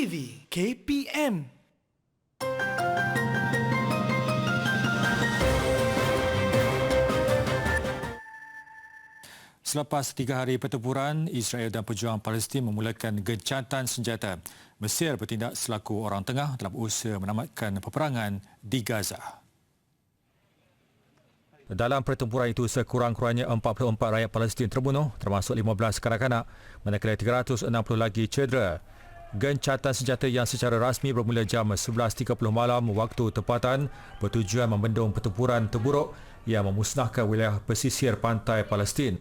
TV KPM. Selepas 3 hari pertempuran, Israel dan pejuang Palestin memulakan gencatan senjata. Mesir bertindak selaku orang tengah dalam usaha menamatkan peperangan di Gaza. Dalam pertempuran itu, sekurang-kurangnya 44 rakyat Palestin terbunuh, termasuk 15 kanak-kanak, manakala 360 lagi cedera. Gencatan senjata yang secara rasmi bermula jam 11.30 malam waktu tempatan bertujuan membendung pertempuran terburuk yang memusnahkan wilayah pesisir pantai Palestin.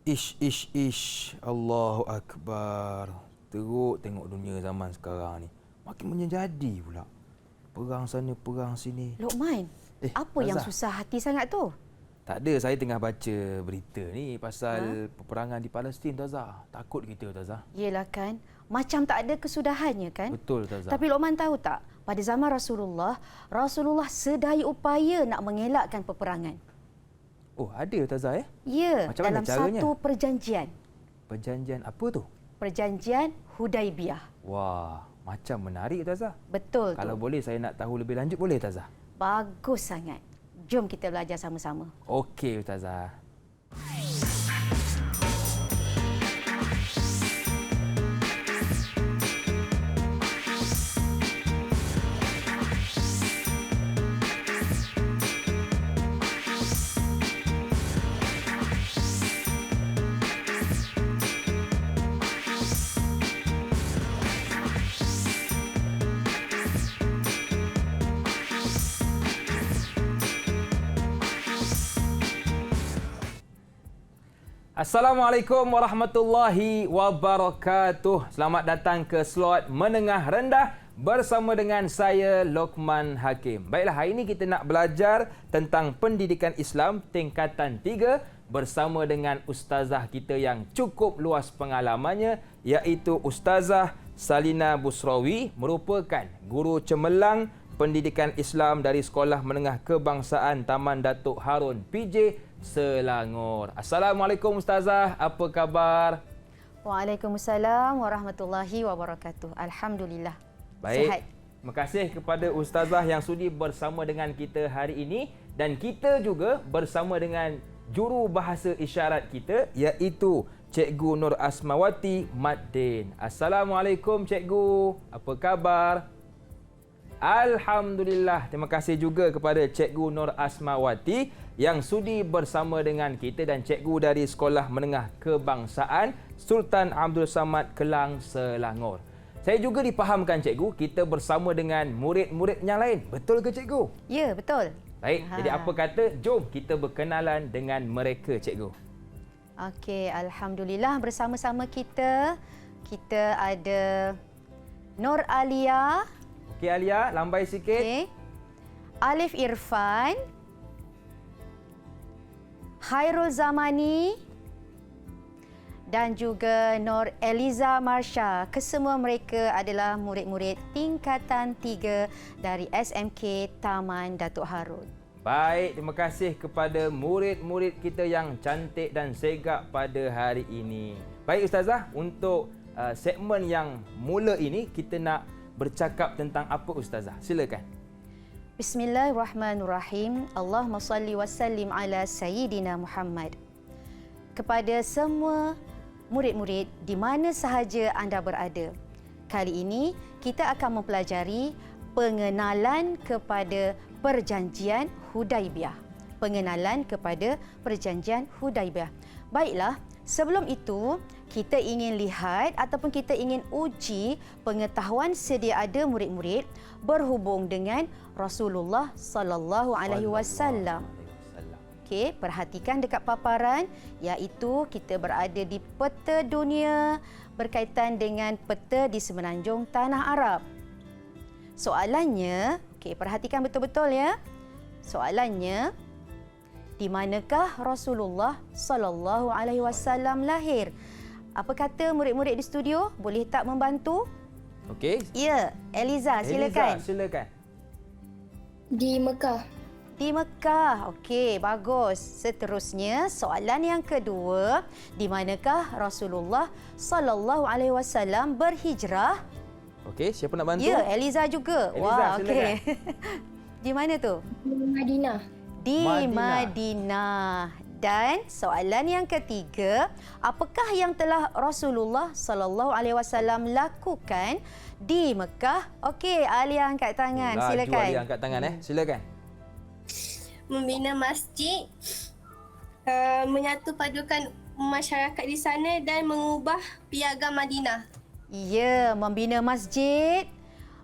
Ish. Allahu Akbar. Teruk tengok dunia zaman sekarang ni. Makin menjadi pula. Perang sana, perang sini. Lokman, apa yang susah hati sangat tu? Tak ada, saya tengah baca berita ni pasal peperangan di Palestin, Tazah. Takut kita, Tazah. Yelah kan, macam tak ada kesudahannya kan? Betul, Tazah. Tapi Lokman tahu tak, pada zaman Rasulullah sedaya upaya nak mengelakkan peperangan. Oh, ada, Tazah Ya, Macam mana dalam caranya? satu perjanjian. Perjanjian apa tu? Perjanjian Hudaibiyah. Wah, macam menarik, Tazah. Betul Kalau tu. boleh saya nak tahu lebih lanjut, boleh, Tazah? Bagus sangat. Jom kita belajar sama-sama. Okey, Ustazah. Assalamualaikum warahmatullahi wabarakatuh. Selamat datang ke slot menengah rendah bersama dengan saya Lokman Hakim. Baiklah, hari ini kita nak belajar tentang pendidikan Islam tingkatan 3 bersama dengan ustazah kita yang cukup luas pengalamannya, iaitu Ustazah Salina Busrawi, merupakan guru cemerlang pendidikan Islam dari Sekolah Menengah Kebangsaan Taman Datuk Harun PJ Selangor. Assalamualaikum Ustazah, apa khabar? Waalaikumsalam warahmatullahi wabarakatuh. Alhamdulillah. Baik. Sihat. Terima kasih kepada Ustazah yang sudi bersama dengan kita hari ini, dan kita juga bersama dengan juru bahasa isyarat kita, iaitu Cikgu Nur Asmawati Mat Din. Assalamualaikum Cikgu, apa khabar? Alhamdulillah. Terima kasih juga kepada Cikgu Nur Asmawati yang sudi bersama dengan kita, dan cikgu dari Sekolah Menengah Kebangsaan Sultan Abdul Samad Kelang, Selangor. Saya juga dipahamkan cikgu, kita bersama dengan murid-murid yang lain. Betul ke cikgu? Ya, betul. Baik, jadi apa kata jom kita berkenalan dengan mereka cikgu. Okey, alhamdulillah bersama-sama kita ada Nur Alia. Okey Alia, lambai sikit. Okey. Alif Irfan, Khairul Zamani dan juga Nur Eliza Marsha. Kesemua mereka adalah murid-murid tingkatan 3 dari SMK Taman Datuk Harun. Baik, terima kasih kepada murid-murid kita yang cantik dan segak pada hari ini. Baik Ustazah, untuk segmen yang mula ini kita nak bercakap tentang apa Ustazah? Silakan. Bismillahirrahmanirrahim. Allahumma salli wa sallim ala Sayyidina Muhammad. Kepada semua murid-murid di mana sahaja anda berada, kali ini kita akan mempelajari pengenalan kepada Perjanjian Hudaibiyah. Pengenalan kepada Perjanjian Hudaibiyah. Baiklah, sebelum itu kita ingin lihat ataupun kita ingin uji pengetahuan sedia ada murid-murid berhubung dengan Rasulullah sallallahu alaihi wasallam. Okey, perhatikan dekat paparan, iaitu kita berada di peta dunia berkaitan dengan peta di semenanjung tanah Arab. Soalannya, okey, perhatikan betul-betul ya. Soalannya, di manakah Rasulullah sallallahu alaihi wasallam lahir? Apa kata murid-murid di studio? Boleh tak membantu? Okey. Ya, Eliza, silakan. Eliza, silakan. Di Mekah. Di Mekah. Okey, bagus. Seterusnya, soalan yang kedua, di manakah Rasulullah sallallahu alaihi wasallam berhijrah? Okey, siapa nak bantu? Ya, Eliza juga. Eliza, okey. Di mana tu? Madinah. Di Madinah. Madinah. Dan soalan yang ketiga, apakah yang telah Rasulullah sallallahu alaihi wasallam lakukan di Mekah? Okey, Alia angkat tangan. Laju Silakan. Alia angkat tangan Silakan. Membina masjid, menyatu padukan masyarakat di sana dan mengubah piagam Madinah. Ya, membina masjid,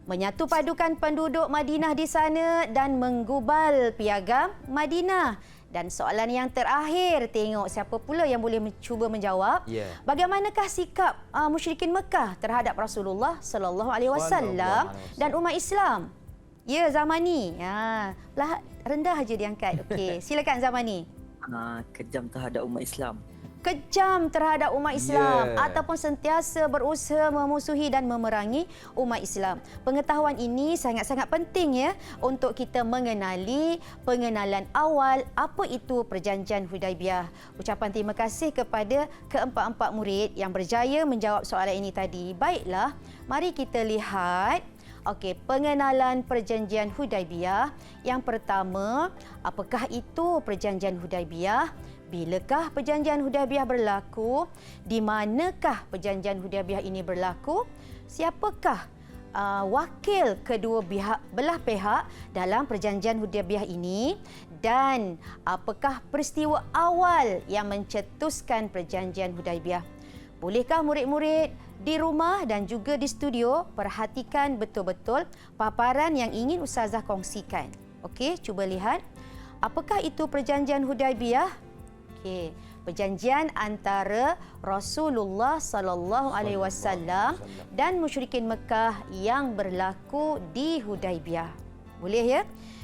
menyatu padukan penduduk Madinah di sana dan menggubal piagam Madinah. Dan soalan yang terakhir, tengok siapa pula yang boleh cuba menjawab. Ya. Bagaimanakah sikap musyrikin Mekah terhadap Rasulullah sallallahu alaihi wasallam dan umat Islam? Ya, Zamani. Rendah aja diangkat. Okey, silakan Zamani. Kejam terhadap umat Islam. Kejam terhadap umat Islam ataupun sentiasa berusaha memusuhi dan memerangi umat Islam. Pengetahuan ini sangat-sangat penting ya untuk kita mengenali pengenalan awal apa itu Perjanjian Hudaibiyah. Ucapan terima kasih kepada keempat-empat murid yang berjaya menjawab soalan ini tadi. Baiklah, mari kita lihat pengenalan Perjanjian Hudaibiyah. Yang pertama, apakah itu Perjanjian Hudaibiyah? Bilakah Perjanjian Hudaibiyah berlaku? Di manakah Perjanjian Hudaibiyah ini berlaku? Siapakah wakil kedua belah pihak dalam Perjanjian Hudaibiyah ini? Dan apakah peristiwa awal yang mencetuskan Perjanjian Hudaibiyah? Bolehkah murid-murid di rumah dan juga di studio perhatikan betul-betul paparan yang ingin Ustazah kongsikan? Okey, cuba lihat. Apakah itu Perjanjian Hudaibiyah? Okey, perjanjian antara Rasulullah sallallahu alaihi wasallam dan musyrikin Mekah yang berlaku di Hudaibiyah. Boleh ya?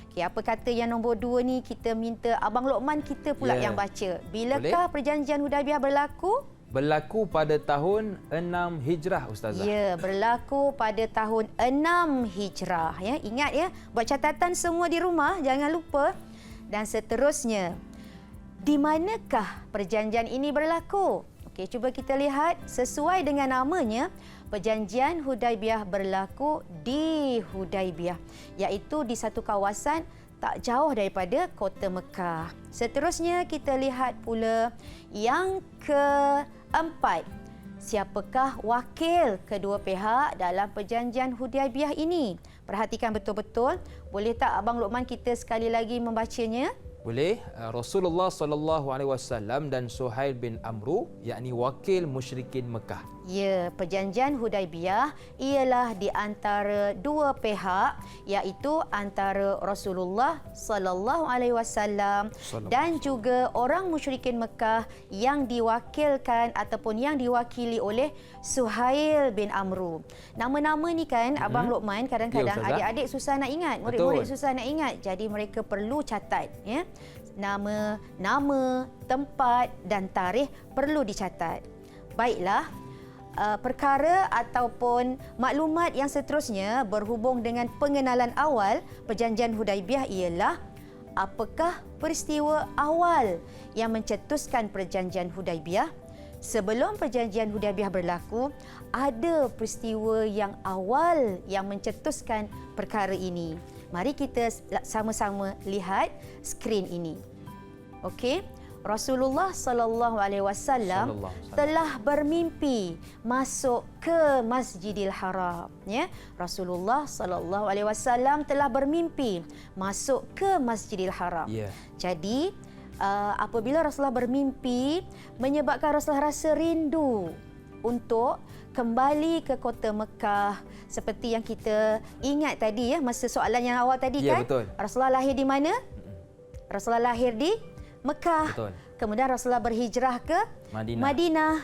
Okey, apa kata yang nombor 2 ni, kita minta Abang Lokman kita pula yang baca. Bilakah Perjanjian Hudaibiyah berlaku? Berlaku pada tahun 6 Hijrah, Ustazah. Ya, berlaku pada tahun 6 Hijrah. Ya, ingat ya, buat catatan semua di rumah, jangan lupa. Dan seterusnya, di manakah perjanjian ini berlaku? Okey, cuba kita lihat. Sesuai dengan namanya, Perjanjian Hudaibiyah berlaku di Hudaibiyah, iaitu di satu kawasan tak jauh daripada kota Mekah. Seterusnya, kita lihat pula yang keempat. Siapakah wakil kedua pihak dalam Perjanjian Hudaibiyah ini? Perhatikan betul-betul. Boleh tak Abang Lokman kita sekali lagi membacanya? Boleh. Rasulullah sallallahu alaihi wasallam dan Suhail bin Amru, yakni wakil musyrikin Mekah. Ya, Perjanjian Hudaibiyah ialah di antara dua pihak, iaitu antara Rasulullah sallallahu alaihi wasallam dan juga orang musyrikin Mekah yang diwakilkan ataupun yang diwakili oleh Suhail bin Amru. Nama-nama ni kan Abang Lokman kadang-kadang adik-adik susah nak ingat, murid-murid susah nak ingat. Jadi mereka perlu catat ya. Nama, tempat dan tarikh perlu dicatat. Baiklah, perkara ataupun maklumat yang seterusnya berhubung dengan pengenalan awal Perjanjian Hudaibiyah ialah apakah peristiwa awal yang mencetuskan Perjanjian Hudaibiyah? Sebelum Perjanjian Hudaibiyah berlaku, ada peristiwa yang awal yang mencetuskan perkara ini. Mari kita sama-sama lihat skrin ini. Okey. Rasulullah sallallahu alaihi wasallam telah bermimpi masuk ke Masjidil Haram, ya. Rasulullah sallallahu alaihi wasallam telah bermimpi masuk ke Masjidil Haram. Jadi apabila Rasulullah bermimpi, menyebabkan Rasulullah rasa rindu untuk kembali ke kota Mekah, seperti yang kita ingat tadi ya, masa soalan yang awal tadi kan. Betul. Rasulullah lahir di mana? Rasulullah lahir di Mekah. Betul. Kemudian Rasulullah berhijrah ke Madinah.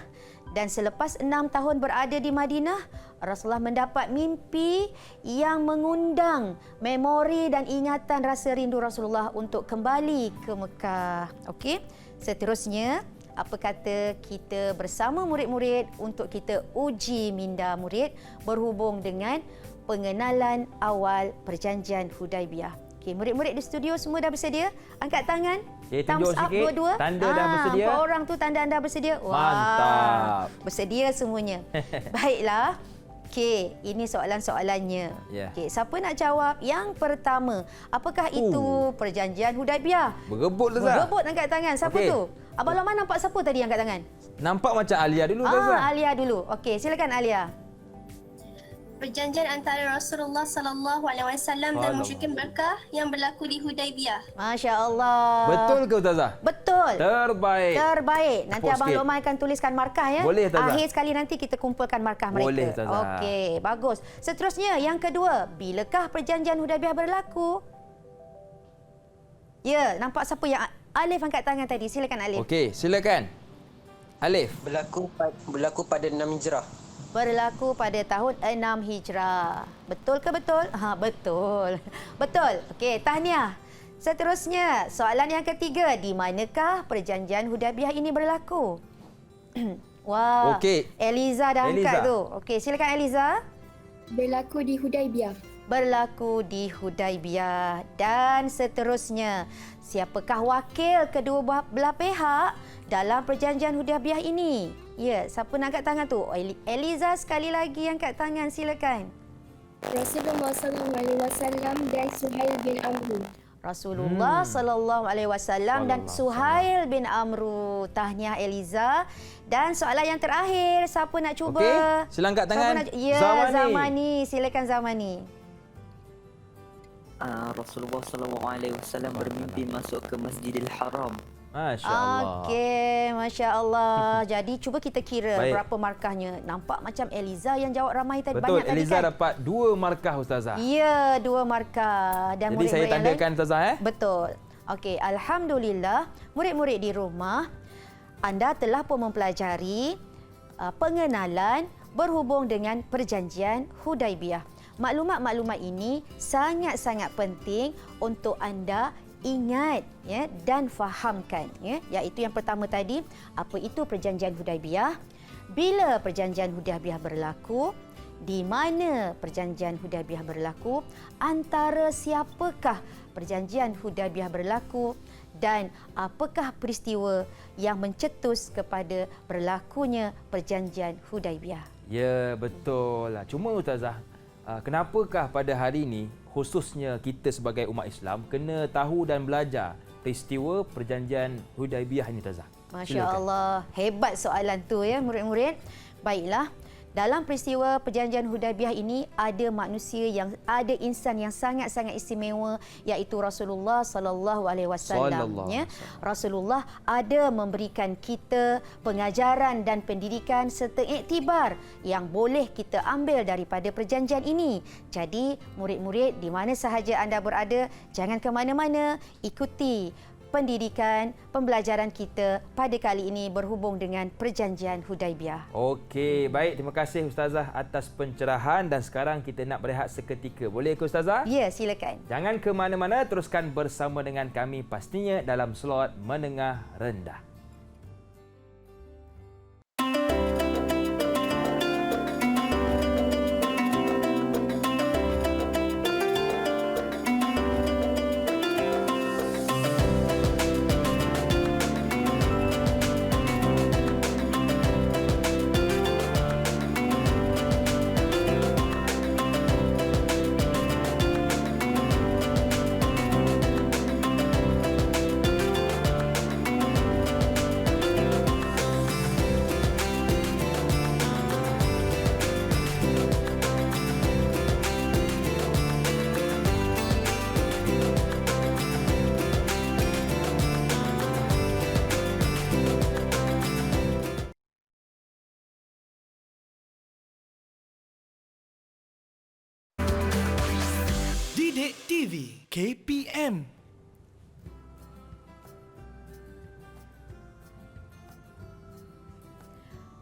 Dan selepas 6 tahun berada di Madinah, Rasulullah mendapat mimpi yang mengundang memori dan ingatan rasa rindu Rasulullah untuk kembali ke Mekah. Okey. Seterusnya, apa kata kita bersama murid-murid untuk kita uji minda murid berhubung dengan pengenalan awal Perjanjian Hudaibiyah. Okey, murid-murid di studio semua dah bersedia? Angkat tangan. Okey, Thumbs tunjuk up sikit. dua-dua. Tanda dah bersedia. Empat orang tu tanda anda bersedia. Wah, Mantap. bersedia semuanya. Baiklah. Okey, ini soalan-soalannya. Ya. Okey, siapa nak jawab? Yang pertama, apakah itu perjanjian Hudaibiyah? Berebut Ustazah. Berebut angkat tangan. Siapa Okey. tu? Abang Lokman nampak siapa tadi angkat tangan? Nampak macam Alia dulu Ustazah. Alia dulu. Okey, silakan Alia. Perjanjian antara Rasulullah sallallahu alaihi wasallam dan musyrikin Mekah yang berlaku di Hudaibiyah. Masya Allah. Betul ke Ustazah? Betul. Terbaik. Terbaik. Nanti Tepuk Abang sikit. Lokman akan tuliskan markah ya. Boleh, Ustazah. Akhir sekali nanti kita kumpulkan markah mereka. Boleh, Ustazah. Okey, bagus. Seterusnya yang kedua, bilakah perjanjian Hudaibiyah berlaku? Ya, nampak siapa yang Alif angkat tangan tadi? Silakan Alif. Okey, silakan. Alif. Berlaku pada 6 Hijrah. Berlaku pada tahun 6 Hijrah. Betul ke betul? Betul. Betul. Okey, tahniah. Seterusnya, soalan yang ketiga, di manakah perjanjian Hudaibiyah ini berlaku? Wah. Okey. Eliza dah angkat Eliza. tu. Okey, silakan Eliza. Berlaku di Hudaibiyah. Berlaku di Hudaibiyah. Dan seterusnya, siapakah wakil kedua belah pihak dalam perjanjian Hudaibiyah ini? Ya, siapa nak angkat tangan tu? Eliza sekali lagi angkat tangan, silakan. Rasulullah sallallahu alaihi wasallam dan Suhail bin Amr. Rasulullah sallallahu alaihi wasallam dan Suhail bin Amru. Tahniah Eliza. Dan soalan yang terakhir, siapa nak cuba? Okey, sila angkat tangan. Ya, Zamani. Silakan Zamani. Rasulullah SAW bermimpi masuk ke Masjidil Haram. Masya Allah. Okey, Masya Allah. Jadi cuba kita kira Baik. berapa markahnya. Nampak macam Eliza yang jawab ramai tadi. Betul, Banyak Eliza tadi kan? dapat 2 markah Ustazah. Ya, 2 markah. Dan Jadi saya murid-murid yang lain- tandakan Ustazah Betul. Okey, Alhamdulillah murid-murid di rumah anda telah pun mempelajari pengenalan berhubung dengan perjanjian Hudaibiyah. Maklumat-maklumat ini sangat-sangat penting untuk anda ingat ya dan fahamkan ya, iaitu yang pertama tadi, apa itu perjanjian Hudaibiyah, bila perjanjian Hudaibiyah berlaku, di mana perjanjian Hudaibiyah berlaku, antara siapakah perjanjian Hudaibiyah berlaku dan apakah peristiwa yang mencetus kepada berlakunya perjanjian Hudaibiyah. Ya, betul lah. Cuma Ustazah, kenapakah pada hari ini khususnya kita sebagai umat Islam kena tahu dan belajar peristiwa perjanjian Hudaibiyah ini Ustazah? Masya Allah, hebat soalan tu ya murid-murid. Baiklah, dalam peristiwa perjanjian Hudaibiyah ini ada insan yang sangat-sangat istimewa, iaitu Rasulullah sallallahu alaihi wasallam ya. Rasulullah ada memberikan kita pengajaran dan pendidikan serta iktibar yang boleh kita ambil daripada perjanjian ini. Jadi, murid-murid di mana sahaja anda berada, jangan ke mana-mana, ikuti pendidikan, pembelajaran kita pada kali ini berhubung dengan perjanjian Hudaibiyah. Okey, baik. Terima kasih Ustazah atas pencerahan dan sekarang kita nak berehat seketika. Boleh ke Ustazah? Ya, silakan. Jangan ke mana-mana, teruskan bersama dengan kami pastinya dalam slot menengah rendah. Didik TV KPM.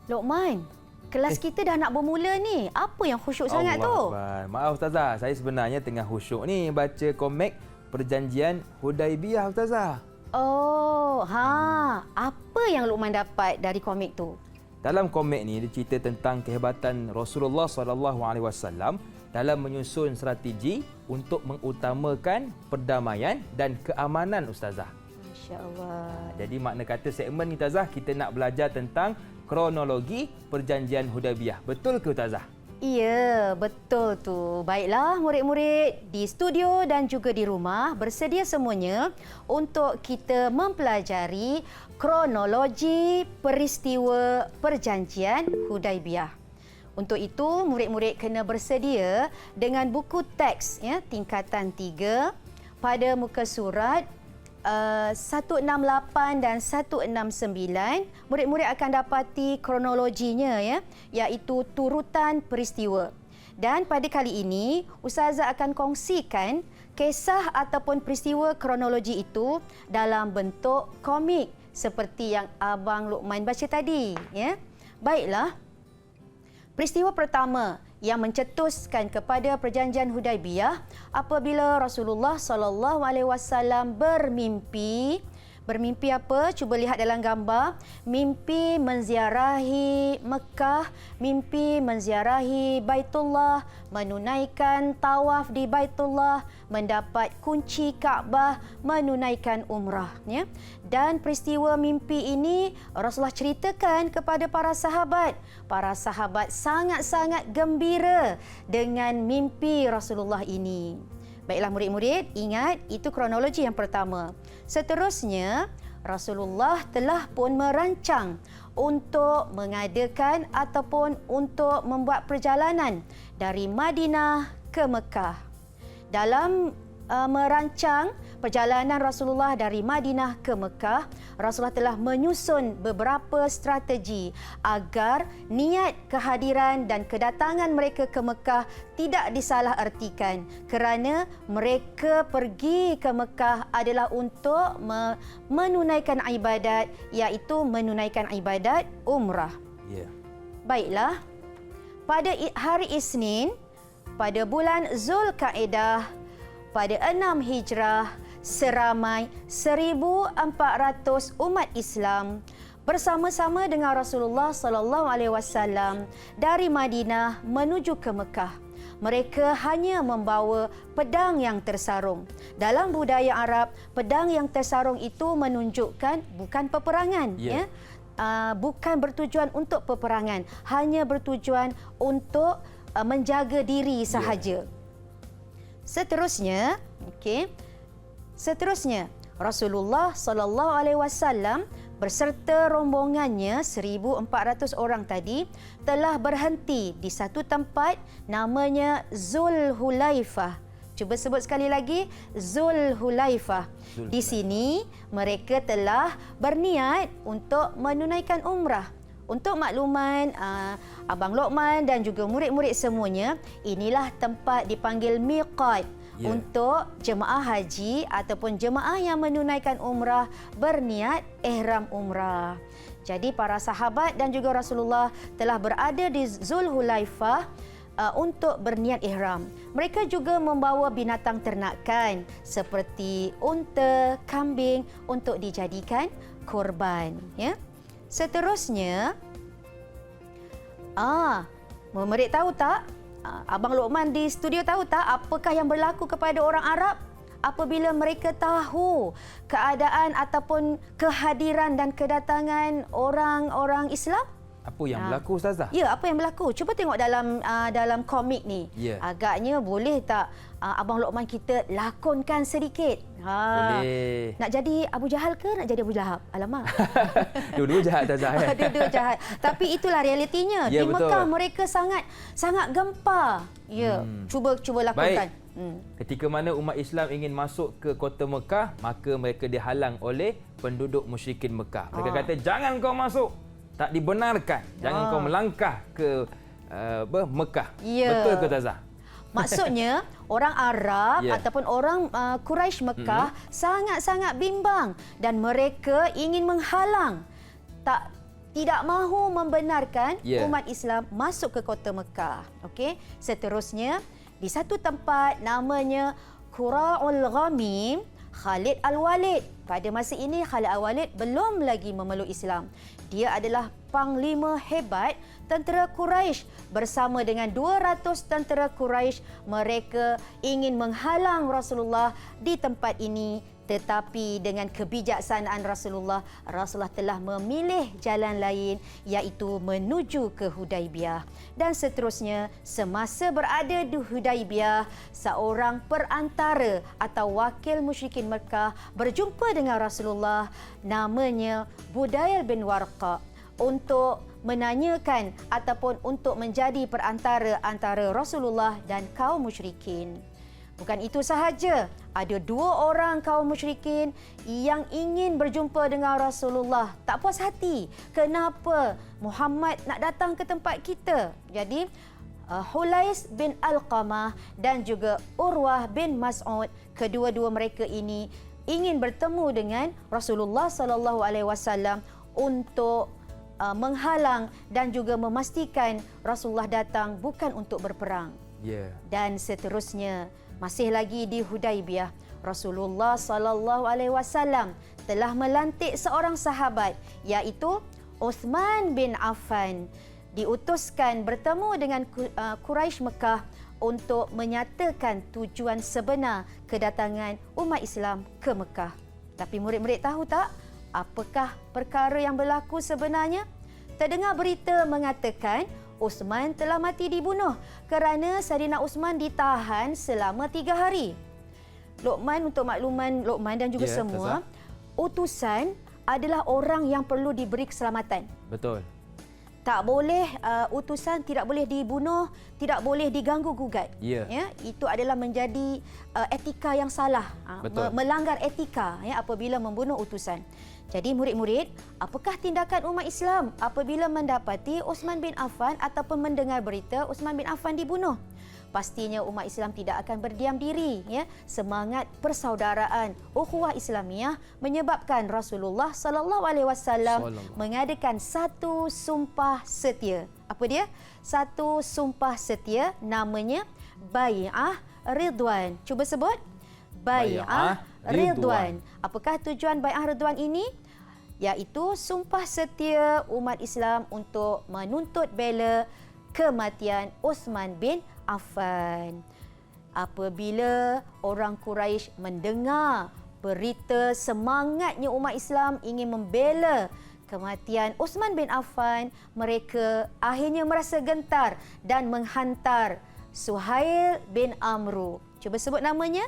Lokman, kelas kita dah nak bermula ni. Apa yang khusyuk sangat tu? Akbar. Maaf Ustazah, saya sebenarnya tengah khusyuk ni baca komik perjanjian Hudaibiyah Ustazah. Oh, apa yang Lokman dapat dari komik tu? Dalam komik ni dia cerita tentang kehebatan Rasulullah SAW dalam menyusun strategi untuk mengutamakan perdamaian dan keamanan Ustazah. Masya-Allah. Jadi makna kata segmen ni Ustazah, kita nak belajar tentang kronologi Perjanjian Hudaibiyah. Betul ke Ustazah? Ya, betul tu. Baiklah murid-murid di studio dan juga di rumah, bersedia semuanya untuk kita mempelajari kronologi peristiwa Perjanjian Hudaibiyah. Untuk itu, murid-murid kena bersedia dengan buku teks tingkatan 3 pada muka surat 168 dan 169. Murid-murid akan dapati kronologinya iaitu turutan peristiwa. Dan pada kali ini Ustazah akan kongsikan kisah ataupun peristiwa kronologi itu dalam bentuk komik seperti yang Abang Luqman baca tadi Baiklah. Peristiwa pertama yang mencetuskan kepada Perjanjian Hudaibiyah apabila Rasulullah SAW bermimpi. Bermimpi apa? Cuba lihat dalam gambar. Mimpi menziarahi Mekah, mimpi menziarahi Baitullah, menunaikan tawaf di Baitullah, mendapat kunci Kaabah, menunaikan umrah. Dan peristiwa mimpi ini Rasulullah ceritakan kepada para sahabat. Para sahabat sangat-sangat gembira dengan mimpi Rasulullah ini. Baiklah murid-murid, ingat itu kronologi yang pertama. Seterusnya, Rasulullah telah pun merancang untuk mengadakan ataupun untuk membuat perjalanan dari Madinah ke Mekah. Dalam merancang perjalanan Rasulullah dari Madinah ke Mekah, Rasulullah telah menyusun beberapa strategi agar niat kehadiran dan kedatangan mereka ke Mekah tidak disalahartikan, kerana mereka pergi ke Mekah adalah untuk menunaikan ibadat, iaitu menunaikan ibadat umrah. Baiklah, pada hari Isnin pada bulan Zulkaedah pada 6 Hijrah, seramai 1,400 umat Islam bersama-sama dengan Rasulullah SAW dari Madinah menuju ke Mekah. Mereka hanya membawa pedang yang tersarung. Dalam budaya Arab, pedang yang tersarung itu menunjukkan bukan peperangan. Bukan bertujuan untuk peperangan, hanya bertujuan untuk menjaga diri sahaja. Seterusnya, Rasulullah SAW berserta rombongannya 1,400 orang tadi telah berhenti di satu tempat namanya Zulhulaifah. Cuba sebut sekali lagi, Zulhulaifah. Di sini mereka telah berniat untuk menunaikan umrah. Untuk makluman Abang Luqman dan juga murid-murid semuanya, inilah tempat dipanggil miqat untuk jemaah haji ataupun jemaah yang menunaikan umrah berniat ihram umrah. Jadi para sahabat dan juga Rasulullah telah berada di Zulhulaifah untuk berniat ihram. Mereka juga membawa binatang ternakan seperti unta, kambing untuk dijadikan korban. Seterusnya, murid tahu tak? Abang Luqman di studio tahu tak apakah yang berlaku kepada orang Arab apabila mereka tahu keadaan ataupun kehadiran dan kedatangan orang-orang Islam? Apa yang berlaku Ustazah? Ya, apa yang berlaku? Cuba tengok dalam komik ni. Agaknya boleh tak Abang Luqman kita lakonkan sedikit? Boleh. Nak jadi Abu Jahal ke nak jadi Abu Lahab? Alamak. Dua-dua jahat Ustazah. Dua-dua jahat. Tapi itulah realitinya. Di Mekah mereka sangat gempar. Cuba lakonkan. Ketika mana umat Islam ingin masuk ke kota Mekah, maka mereka dihalang oleh penduduk musyrikin Mekah. Mereka kata, jangan kau masuk. Tak dibenarkan. Jangan kau melangkah ke Mekah. Betul ke Ustazah? Maksudnya orang Arab ataupun orang Quraisy Mekah sangat-sangat bimbang dan mereka ingin menghalang, tidak mahu membenarkan umat Islam masuk ke kota Mekah. Seterusnya di satu tempat namanya Qura'ul Ghamim, Khalid Al-Walid. Pada masa ini Khalid Al-Walid belum lagi memeluk Islam. Dia adalah panglima hebat tentera Quraisy. Bersama dengan 200 tentera Quraisy, mereka ingin menghalang Rasulullah di tempat ini. Tetapi dengan kebijaksanaan Rasulullah telah memilih jalan lain, iaitu menuju ke Hudaibiyah. Dan seterusnya, semasa berada di Hudaibiyah, seorang perantara atau wakil musyrikin Mekah berjumpa dengan Rasulullah, namanya Budayl bin Warqa, untuk menanyakan ataupun untuk menjadi perantara antara Rasulullah dan kaum musyrikin. Bukan itu sahaja, ada 2 orang kaum musyrikin yang ingin berjumpa dengan Rasulullah. Tak puas hati, kenapa Muhammad nak datang ke tempat kita? Jadi, Hulais bin Alqamah dan juga Urwah bin Mas'ud, kedua-dua mereka ini ingin bertemu dengan Rasulullah SAW untuk menghalang dan juga memastikan Rasulullah datang bukan untuk berperang. Dan seterusnya, masih lagi di Hudaibiyah, Rasulullah SAW telah melantik seorang sahabat, iaitu Uthman bin Affan, diutuskan bertemu dengan Quraisy Mekah untuk menyatakan tujuan sebenar kedatangan umat Islam ke Mekah. Tapi murid-murid tahu tak apakah perkara yang berlaku sebenarnya? Terdengar berita mengatakan Uthman telah mati dibunuh kerana Saidina Uthman ditahan selama 3 hari. Luqman, untuk makluman Luqman dan juga semua, utusan adalah orang yang perlu diberi keselamatan. Betul. Tak boleh, utusan tidak boleh dibunuh, tidak boleh diganggu-gugat. Ya. Itu adalah menjadi etika yang salah. Melanggar etika apabila membunuh utusan. Jadi murid-murid, apakah tindakan umat Islam apabila mendapati Uthman bin Affan ataupun mendengar berita Uthman bin Affan dibunuh? Pastinya umat Islam tidak akan berdiam diri. Semangat persaudaraan ukhuwah Islamiyah menyebabkan Rasulullah SAW mengadakan satu sumpah setia. Apa dia? Satu sumpah setia, namanya Bai'ah Ridwan. Cuba sebut. Bai'ah Ridwan. Apakah tujuan Bai'ah Ridwan ini? Iaitu sumpah setia umat Islam untuk menuntut bela kematian Uthman bin Affan. Apabila orang Quraisy mendengar berita semangatnya umat Islam ingin membela kematian Uthman bin Affan, mereka akhirnya merasa gentar dan menghantar Suhail bin Amru. Cuba sebut namanya.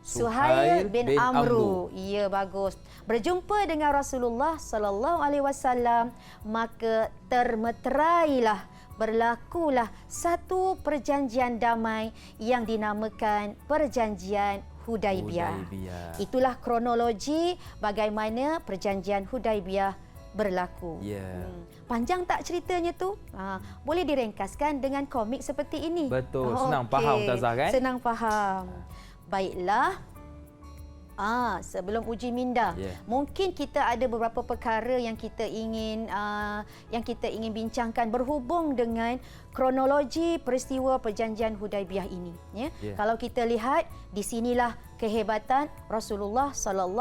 Suhail bin Amru. Ya, bagus. Berjumpa dengan Rasulullah SAW, maka termeterailah, berlakulah satu perjanjian damai yang dinamakan Perjanjian Hudaibiyah. Itulah kronologi bagaimana Perjanjian Hudaibiyah berlaku. Panjang tak ceritanya tu? Boleh diringkaskan dengan komik seperti ini. Betul. Senang faham, Ustazah, kan? Senang faham. Baiklah. Sebelum uji minda, mungkin kita ada beberapa perkara yang kita ingin bincangkan berhubung dengan kronologi peristiwa Perjanjian Hudaibiyah ini. Kalau kita lihat, di sinilah kehebatan Rasulullah SAW.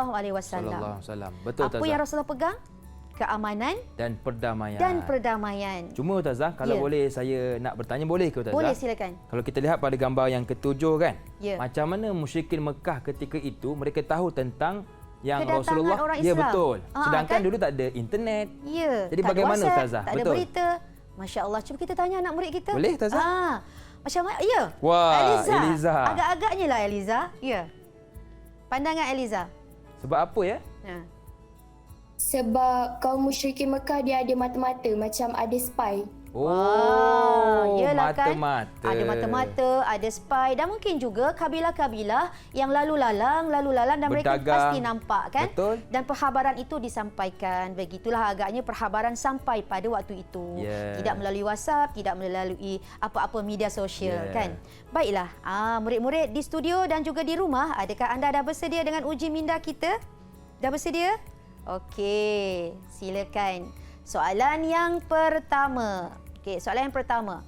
Betul, apa yang Rasulullah pegang? Keamanan dan perdamaian. Cuma Ustazah, kalau boleh saya nak bertanya, boleh ke Ustazah? Boleh, silakan. Kalau kita lihat pada gambar yang ke-7 kan, macam mana musyrikin Mekah ketika itu mereka tahu tentang yang kedatangan Rasulullah? Orang Islam. Ya, betul. Sedangkan kan? Dulu tak ada internet. Jadi tak bagaimana ada WhatsApp, Ustazah? Tak ada berita. Masya Allah. Cuba kita tanya anak murid kita. Boleh, Ustazah? Macam mana? Ya. Wah, Eliza. Agak-agaknya lah Eliza. Ya. Pandangan Eliza. Sebab apa ya? Sebab kaum musyrikin Mekah dia ada mata-mata, macam ada spy. Yelah mata-mata. Kan? Ada mata-mata, ada spy dan mungkin juga kabilah-kabilah yang lalu lalang dan mereka pasti nampak kan? Betul. Dan perkhabaran itu disampaikan. Begitulah agaknya perkhabaran sampai pada waktu itu. Tidak melalui WhatsApp, tidak melalui apa-apa media sosial kan? Baiklah, murid-murid di studio dan juga di rumah, adakah anda dah bersedia dengan uji minda kita? Dah bersedia? Okey, silakan. Soalan yang pertama. Soalan yang pertama.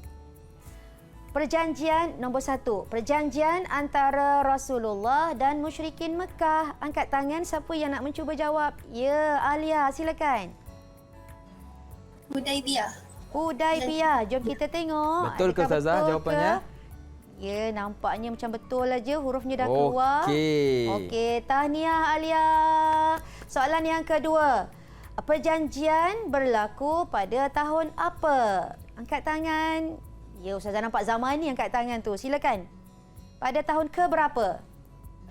Perjanjian nombor 1. Perjanjian antara Rasulullah dan musyrikin Mekah. Angkat tangan siapa yang nak mencuba jawab. Ya, Alia, silakan. Hudaibiyah. Hudaibiyah. Jom kita tengok. Betul ke Adakah Ustazah betul jawapannya? Ke? Ya, nampaknya macam betul aja. Hurufnya dah keluar. Okey. Okey, tahniah Alia. Soalan yang kedua. Perjanjian berlaku pada tahun apa? Angkat tangan. Ya, Ustazah nampak zaman ni angkat tangan tu. Silakan. Pada tahun ke berapa?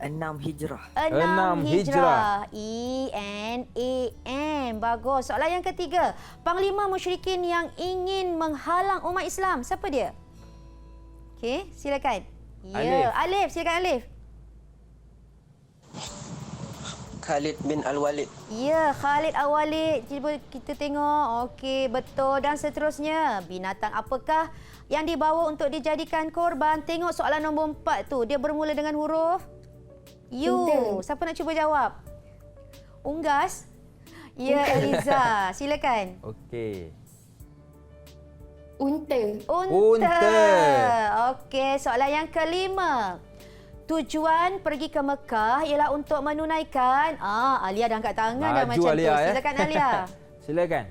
6 Hijrah. 6 Hijrah. E-N-A-M. Bagus. Soalan yang ketiga. Panglima musyrikin yang ingin menghalang umat Islam. Siapa dia? Okey, silakan. Ya, Alif. Silakan Alif. Khalid bin Al-Walid. Ya, Khalid Al-Walid. Cuba kita tengok. Okey, betul. Dan seterusnya, binatang apakah yang dibawa untuk dijadikan korban? Tengok soalan nombor 4 tu. Dia bermula dengan huruf U. Unta. Siapa nak cuba jawab? Unggas? Ya, Eliza. Silakan. Okey. Unta. Unta. Okey, soalan yang kelima. Tujuan pergi ke Mekah ialah untuk menunaikan... Alia dah angkat tangan dah Maju macam Alia, tu. Silakan Alia. Silakan.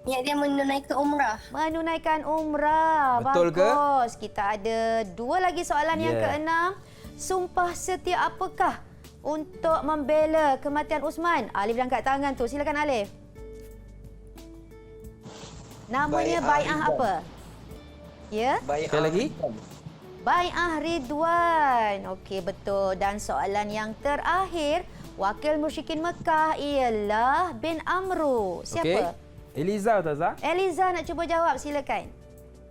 Niat dia menunaikan umrah. Menunaikan umrah. Betul ke? Bagus. Kita ada 2 lagi soalan yang Ya. keenam. Sumpah setia apakah untuk membela kematian Usman? Alif dah angkat tangan tu. Silakan Alif. Namanya bai'ah apa? Ya? Baik. Sekali lagi. Bai'ah Ridwan. Okey, betul. Dan soalan yang terakhir, wakil musyrikin Mekah ialah bin Amru. Siapa? Okey. Eliza Ustazah. Eliza nak cuba jawab, silakan.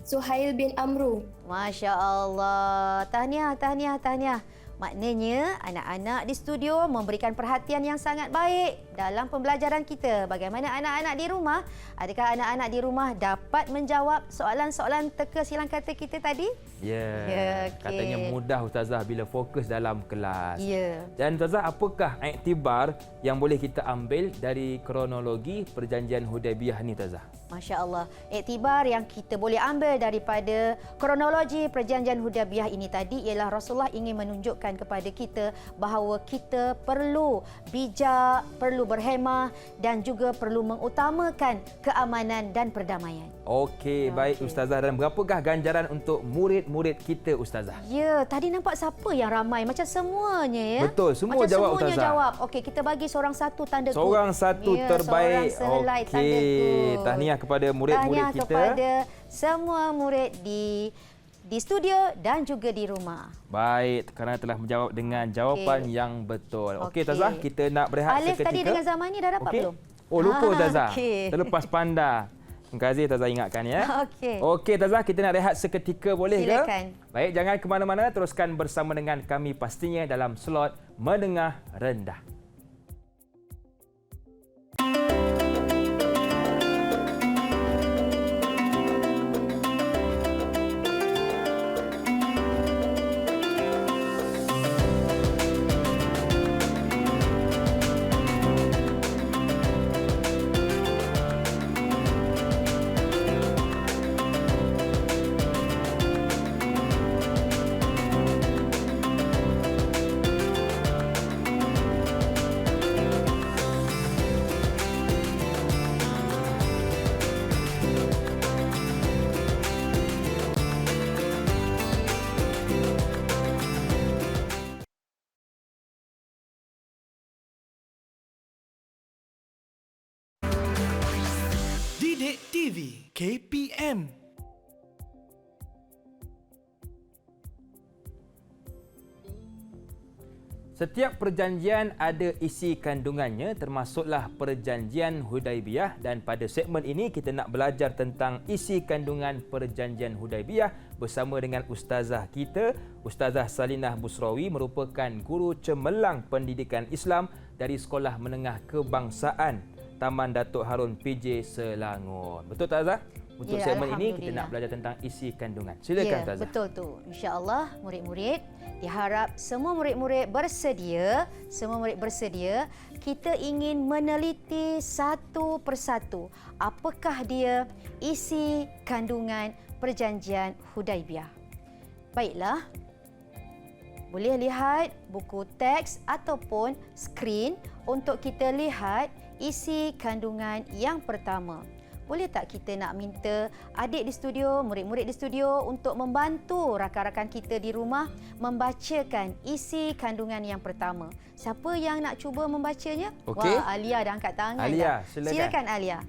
Suhail bin Amru. Masya Allah. Tahniah, tahniah, tahniah. Maknanya anak-anak di studio memberikan perhatian yang sangat baik dalam pembelajaran kita. Bagaimana anak-anak di rumah? Adakah anak-anak di rumah dapat menjawab soalan-soalan teka silang kata kita tadi? Ya. Ya, okey. Katanya mudah Ustazah bila fokus dalam kelas. Ya. Dan Ustazah, apakah iktibar yang boleh kita ambil dari kronologi perjanjian Hudaibiyah ni Ustazah? Masya Allah. Iktibar yang kita boleh ambil daripada kronologi perjanjian Hudaibiyah ini tadi ialah Rasulullah ingin menunjukkan kepada kita bahawa kita perlu bijak, perlu berhemah dan juga perlu mengutamakan keamanan dan perdamaian. Okey, baik Ustazah. Dan berapakah ganjaran untuk murid-murid kita Ustazah? Ya, tadi nampak siapa yang ramai? Macam semuanya ya. Betul, semua macam jawab semuanya Ustazah. jawab. Okey, kita bagi seorang satu tanda Seorang satu ya, terbaik. Seorang selai tanda Okey, good. tahniah kepada murid-murid Tahniah kita. kepada semua murid di studio dan juga di rumah. Baik, kerana telah menjawab dengan jawapan yang betul. Okey, Ustazah, kita nak berehat Alif seketika. tadi dengan zaman ni dah dapat Okey. belum? Oh, lupa Ustazah. okey. Terlepas pandai. Terima kasih Ustazah ingatkan ya. Okey. Okey Ustazah, kita nak rehat seketika boleh Silakan. ke? Baik, jangan ke mana-mana, teruskan bersama dengan kami pastinya dalam slot Menengah Rendah. Didik TV KPM. Setiap perjanjian ada isi kandungannya, termasuklah perjanjian Hudaibiyah, dan pada segmen ini kita nak belajar tentang isi kandungan perjanjian Hudaibiyah bersama dengan ustazah kita, Ustazah Salinah Busrawi, merupakan guru cemerlang pendidikan Islam dari Sekolah Menengah Kebangsaan Taman Datuk Harun PJ Selangor. Betul tak Ustazah? Untuk Ya, segmen ini kita nak Alhamdulillah. belajar tentang isi kandungan. Silakan Ya, Ustazah. betul tu. InsyaAllah murid-murid diharap semua murid-murid bersedia, kita ingin meneliti satu persatu apakah dia isi kandungan perjanjian Hudaibiyah. Baiklah. Boleh lihat buku teks ataupun skrin untuk kita lihat isi kandungan yang pertama. Boleh tak kita nak minta adik di studio, murid-murid di studio untuk membantu rakan-rakan kita di rumah membacakan isi kandungan yang pertama. Siapa yang nak cuba membacanya? Okey. Wah, Alia dah angkat tangan. Alia, dah. silakan. Silakan Alia.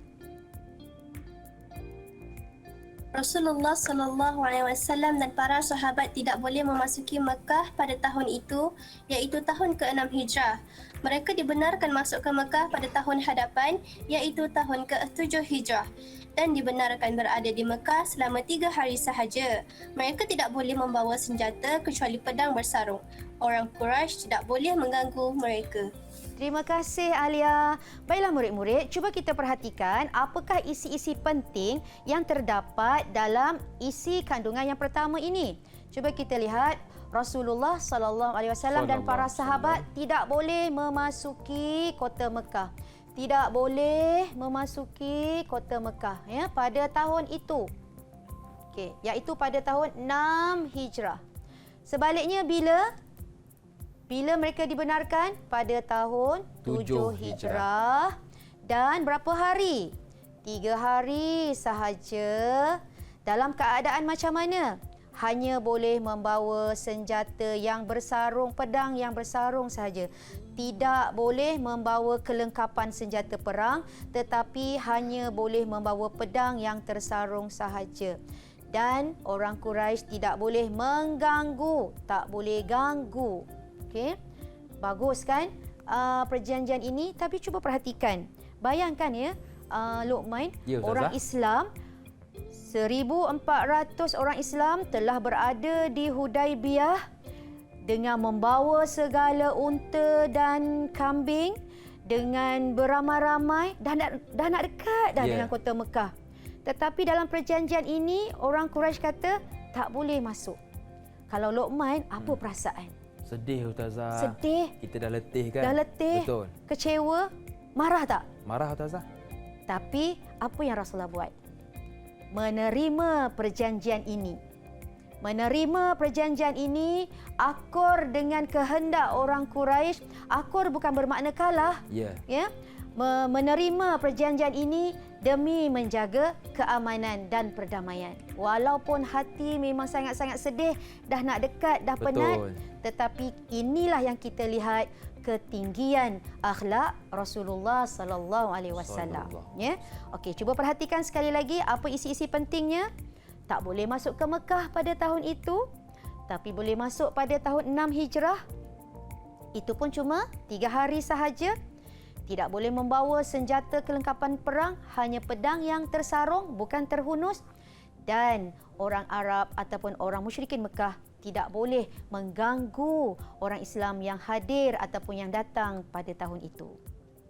Rasulullah SAW dan para sahabat tidak boleh memasuki Mekah pada tahun itu, iaitu tahun ke-6 Hijrah. Mereka dibenarkan masuk ke Mekah pada tahun hadapan, iaitu tahun ke-7 Hijrah, dan dibenarkan berada di Mekah selama 3 hari sahaja. Mereka tidak boleh membawa senjata kecuali pedang bersarung. Orang Quraisy tidak boleh mengganggu mereka. Terima kasih Alia. Baiklah murid-murid, cuba kita perhatikan apakah isi-isi penting yang terdapat dalam isi kandungan yang pertama ini. Cuba kita lihat Rasulullah SAW dan para sahabat tidak boleh memasuki kota Mekah. Tidak boleh memasuki kota Mekah ya pada tahun itu. Okey, iaitu pada tahun 6 Hijrah. Sebaliknya bila mereka dibenarkan pada tahun 7 Hijrah dan berapa hari? 3 hari sahaja. Dalam keadaan macam mana? Hanya boleh membawa senjata yang bersarung, pedang yang bersarung sahaja. Tidak boleh membawa kelengkapan senjata perang, tetapi hanya boleh membawa pedang yang tersarung sahaja. Dan orang Quraisy tidak boleh mengganggu, tak boleh ganggu. Okey. Bagus kan perjanjian ini, tapi cuba perhatikan. Bayangkan ya, Luqman, Ya, Ustazah. orang Islam 1,400 orang Islam telah berada di Hudaibiyah dengan membawa segala unta dan kambing dengan beramai-ramai dah nak dekat dah dengan kota Mekah. Tetapi dalam perjanjian ini orang Quraisy kata tak boleh masuk. Kalau Luqman, apa perasaan? Sedih Ustazah. Sedih. Kita dah letih kan? Dah letih. Betul. Kecewa. Marah tak? Marah Ustazah. Tapi apa yang Rasulullah buat? Menerima perjanjian ini. Menerima perjanjian ini, akur dengan kehendak orang Quraisy. Akur bukan bermakna kalah. Ya. Ya. Menerima perjanjian ini demi menjaga keamanan dan perdamaian. Walaupun hati memang sangat-sangat sedih, dah nak dekat, dah penat, tetapi inilah yang kita lihat ketinggian akhlak Rasulullah sallallahu alaihi wasallam. Ya. Okey, cuba perhatikan sekali lagi apa isi-isi pentingnya. Tak boleh masuk ke Mekah pada tahun itu, tapi boleh masuk pada tahun 6 Hijrah. Itu pun cuma 3 hari sahaja. Tidak boleh membawa senjata kelengkapan perang, hanya pedang yang tersarung, bukan terhunus. Dan orang Arab ataupun orang musyrikin Mekah tidak boleh mengganggu orang Islam yang hadir ataupun yang datang pada tahun itu.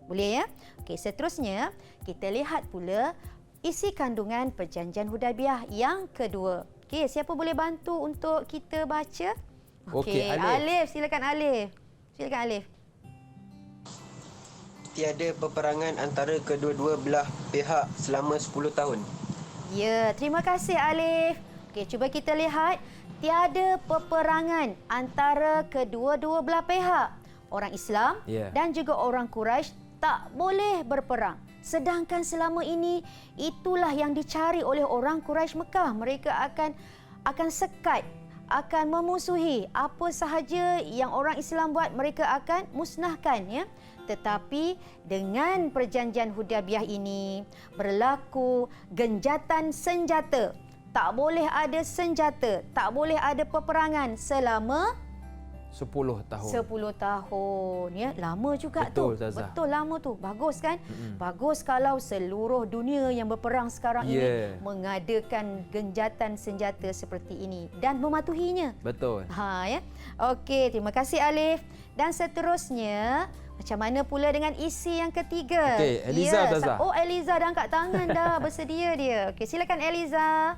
Boleh ya? Okey, seterusnya kita lihat pula isi kandungan perjanjian Hudaibiyah yang kedua. Okey, siapa boleh bantu untuk kita baca? Okey, Alif, silakan Alif. Silakan Alif. Tiada peperangan antara kedua-dua belah pihak selama 10 tahun. Ya, terima kasih Alif. Okey, cuba kita lihat. Tiada peperangan antara kedua-dua belah pihak. Orang Islam dan juga orang Quraisy tak boleh berperang. Sedangkan selama ini itulah yang dicari oleh orang Quraisy Mekah. Mereka akan sekat, akan memusuhi apa sahaja yang orang Islam buat, mereka akan musnahkan ya. Tetapi dengan perjanjian Hudaibiyah ini berlaku genjatan senjata. Tak boleh ada senjata, tak boleh ada peperangan selama 10 tahun. 10 tahun ya, lama juga. Betul, tu. Zazah. Betul, lama tu. Bagus kan? Bagus kalau seluruh dunia yang berperang sekarang ini mengadakan genjatan senjata seperti ini dan mematuhinya. Betul. Ya. Okey, terima kasih Alif. Dan seterusnya, macam mana pula dengan isi yang ketiga? Okey, Eliza, Zazah. Oh, Eliza dah angkat tangan dah, bersedia dia. Okey, silakan Eliza.